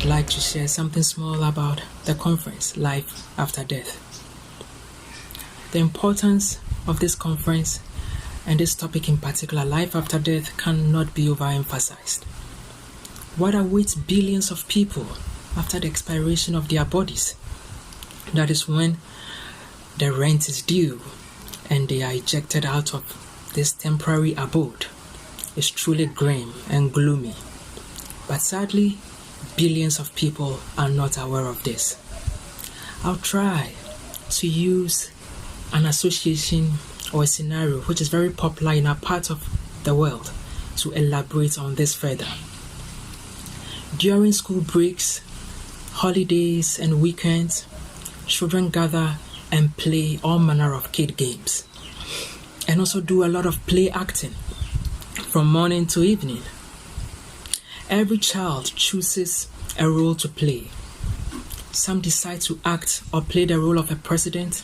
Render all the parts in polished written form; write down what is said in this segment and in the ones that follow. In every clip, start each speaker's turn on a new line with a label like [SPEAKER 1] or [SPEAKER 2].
[SPEAKER 1] I'd like to share something small about the conference, Life After Death. The importance of this conference and this topic in particular, life after death, cannot be overemphasized. What awaits billions of people after the expiration of their bodies? That is when the rent is due and they are ejected out of this temporary abode. It's truly grim and gloomy. But sadly, billions of people are not aware of this. I'll try to use an association or a scenario which is very popular in our part of the world to elaborate on this further. During school breaks, holidays and weekends, children gather and play all manner of kid games and also do a lot of play acting from morning to evening. Every child chooses a role to play. Some decide to act or play the role of a president,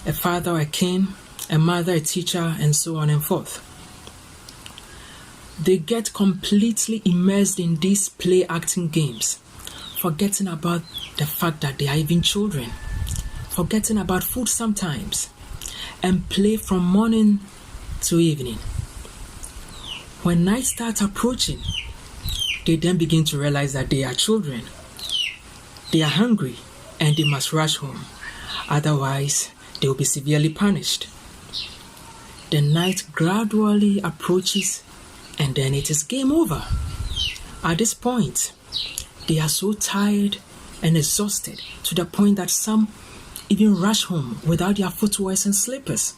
[SPEAKER 1] a father, a king, a mother, a teacher, and so on and forth. They get completely immersed in these play acting games, forgetting about the fact that they are even children, forgetting about food sometimes, and play from morning to evening. When night starts approaching, they then begin to realize that they are children. They are hungry and they must rush home. Otherwise, they will be severely punished. The night gradually approaches and then it is game over. At this point, they are so tired and exhausted to the point that some even rush home without their footwears and slippers.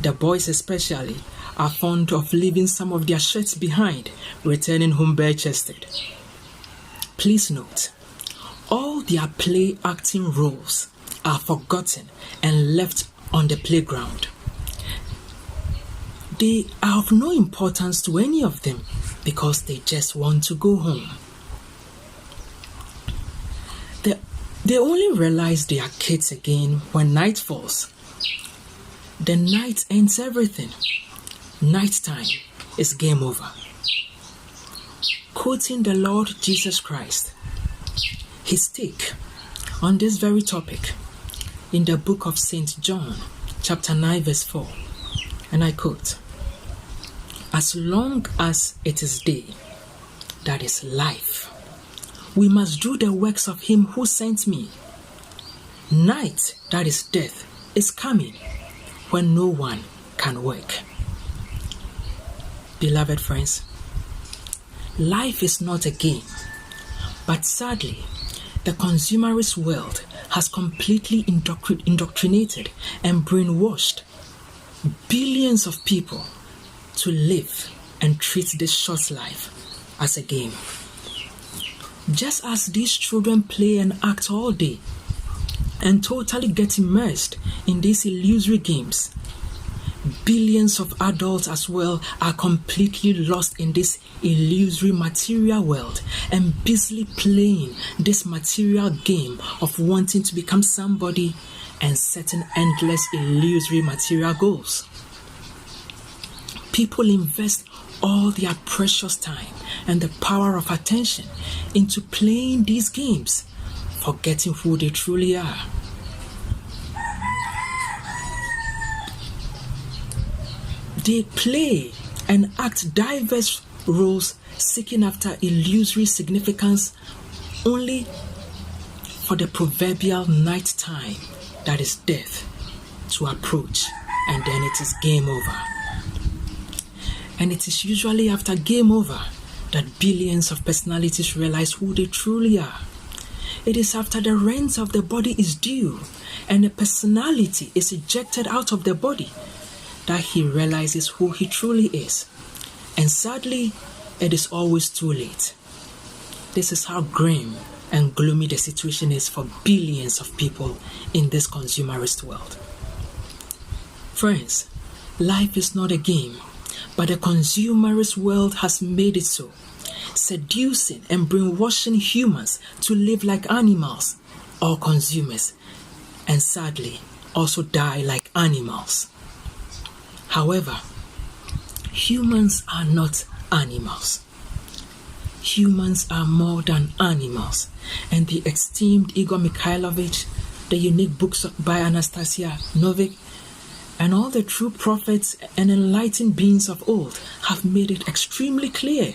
[SPEAKER 1] The boys especially are fond of leaving some of their shirts behind, returning home bare-chested. Please note, all their play acting roles are forgotten and left on the playground. They are of no importance to any of them because they just want to go home. They only realize they are kids again when night falls. The night ends everything. Nighttime is game over. Quoting the Lord Jesus Christ, his take on this very topic in the book of St. John, chapter 9, verse 4, and I quote, "As long as it is day, that is life, we must do the works of him who sent me. Night, that is death, is coming when no one can work." Beloved friends, life is not a game, but sadly, the consumerist world has completely indoctrinated and brainwashed billions of people to live and treat this short life as a game. Just as these children play and act all day and totally get immersed in these illusory games, billions of adults as well are completely lost in this illusory material world and busily playing this material game of wanting to become somebody and setting endless illusory material goals. People invest all their precious time and the power of attention into playing these games, forgetting who they truly are. They play and act diverse roles, seeking after illusory significance only for the proverbial night time, that is death, to approach, and then it is game over. And it is usually after game over that billions of personalities realize who they truly are. It is after the rent of the body is due and the personality is ejected out of the body that he realizes who he truly is. And sadly, it is always too late. This is how grim and gloomy the situation is for billions of people in this consumerist world. Friends, life is not a game, but the consumerist world has made it so, seducing and brainwashing humans to live like animals or consumers, and sadly, also die like animals. However, humans are not animals. humans are more than animals, and the esteemed Igor Mikhailovich, the unique books by Anastasia Novik, and all the true prophets and enlightened beings of old have made it extremely clear.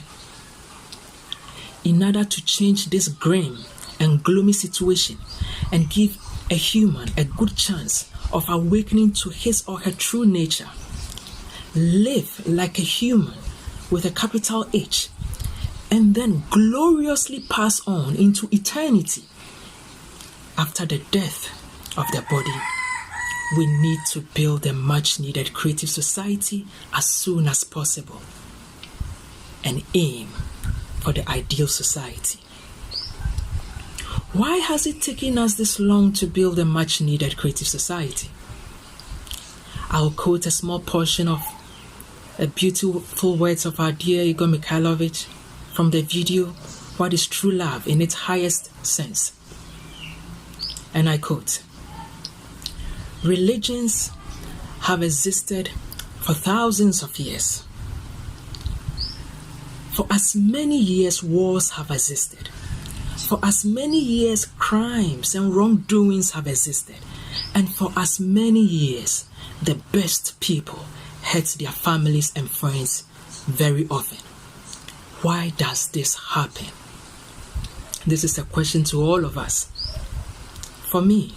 [SPEAKER 1] In order to change this grim and gloomy situation and give a human a good chance of awakening to his or her true nature, live like a human with a capital H, and then gloriously pass on into eternity after the death of the body, we need to build a much-needed creative society as soon as possible and aim for the ideal society. Why has it taken us this long to build a much-needed creative society? I'll quote a small portion of a beautiful words of our dear Igor Mikhailovich from the video, What is True Love in its Highest Sense? And I quote, "Religions have existed for thousands of years. For as many years wars have existed. For as many years crimes and wrongdoings have existed. And for as many years the best people hurt their families and friends very often. Why does this happen?" This is a question to all of us. For me,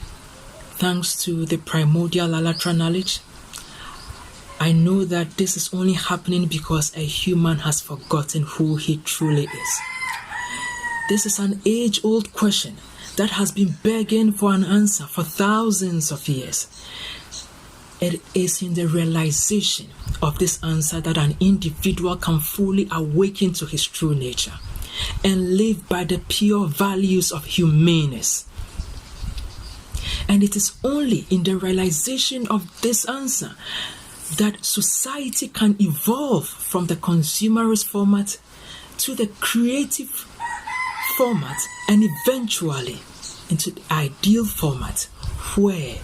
[SPEAKER 1] thanks to the primordial Alatra knowledge, I know that this is only happening because a human has forgotten who he truly is. This is an age-old question that has been begging for an answer for thousands of years. It is in the realization of this answer that an individual can fully awaken to his true nature and live by the pure values of humaneness. And it is only in the realization of this answer that society can evolve from the consumerist format to the creative format and eventually into the ideal format where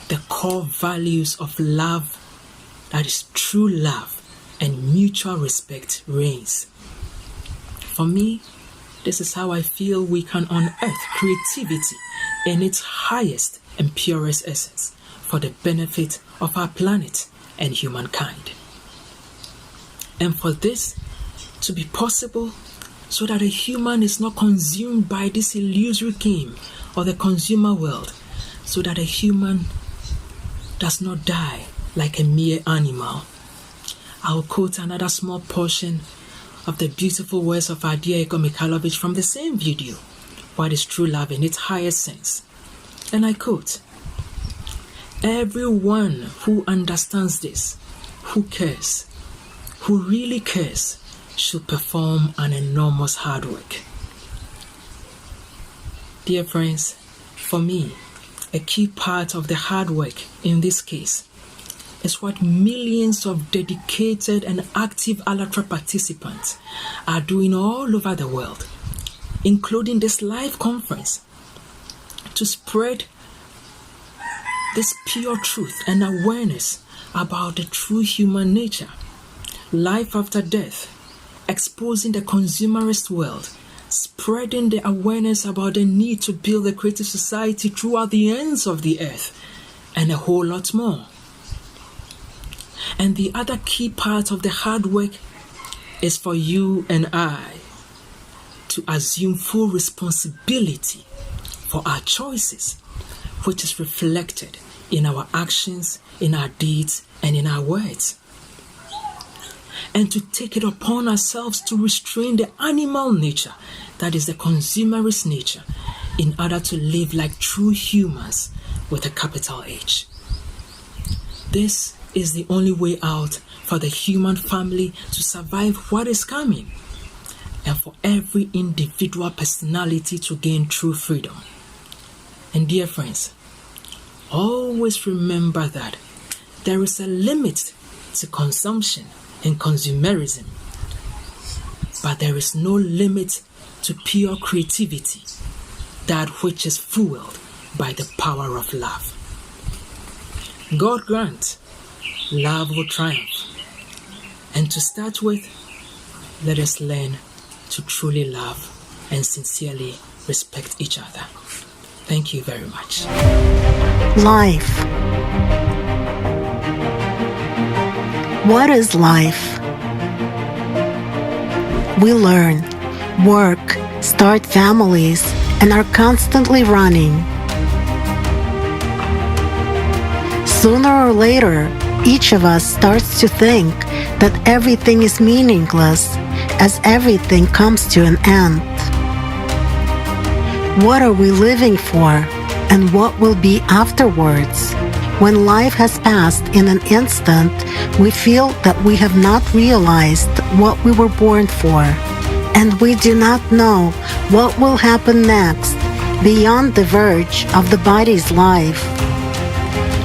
[SPEAKER 1] the core values of love, that is true love and mutual respect, reigns. For me, this is how I feel we can unearth creativity in its highest and purest essence for the benefit of our planet and humankind. And for this to be possible, so that a human is not consumed by this illusory game of the consumer world, so that a human does not die like a mere animal, I'll quote another small portion of the beautiful words of our dear Igor Mikhailovich from the same video, What is True Love in its Highest Sense? And I quote, "Everyone who understands this, who cares, who really cares, should perform an enormous hard work." Dear friends, for me, a key part of the hard work in this case is what millions of dedicated and active Alatra participants are doing all over the world, including this live conference, to spread this pure truth and awareness about the true human nature, life after death, exposing the consumerist world, spreading the awareness about the need to build a creative society throughout the ends of the earth, and a whole lot more. And the other key part of the hard work is for you and I to assume full responsibility for our choices, which is reflected in our actions, in our deeds, and in our words. And to take it upon ourselves to restrain the animal nature, that is the consumerist nature, in order to live like true humans with a capital H. This is the only way out for the human family to survive what is coming, and for every individual personality to gain true freedom. And dear friends, always remember that there is a limit to consumption and consumerism, but there is no limit to pure creativity, that which is fueled by the power of love. God grant love will triumph. And to start with, let us learn to truly love and sincerely respect each other. Thank you very much.
[SPEAKER 2] Life. What is life? We learn, work, start families, and are constantly running. Sooner or later, each of us starts to think that everything is meaningless as everything comes to an end. What are we living for, and what will be afterwards? When life has passed in an instant, we feel that we have not realized what we were born for, and we do not know what will happen next beyond the verge of the body's life.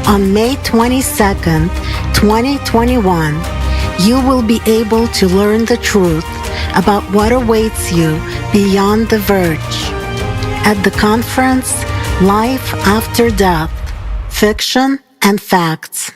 [SPEAKER 2] On May 22nd, 2021, you will be able to learn the truth about what awaits you beyond the verge. At the conference, Life After Death, Fiction and Facts.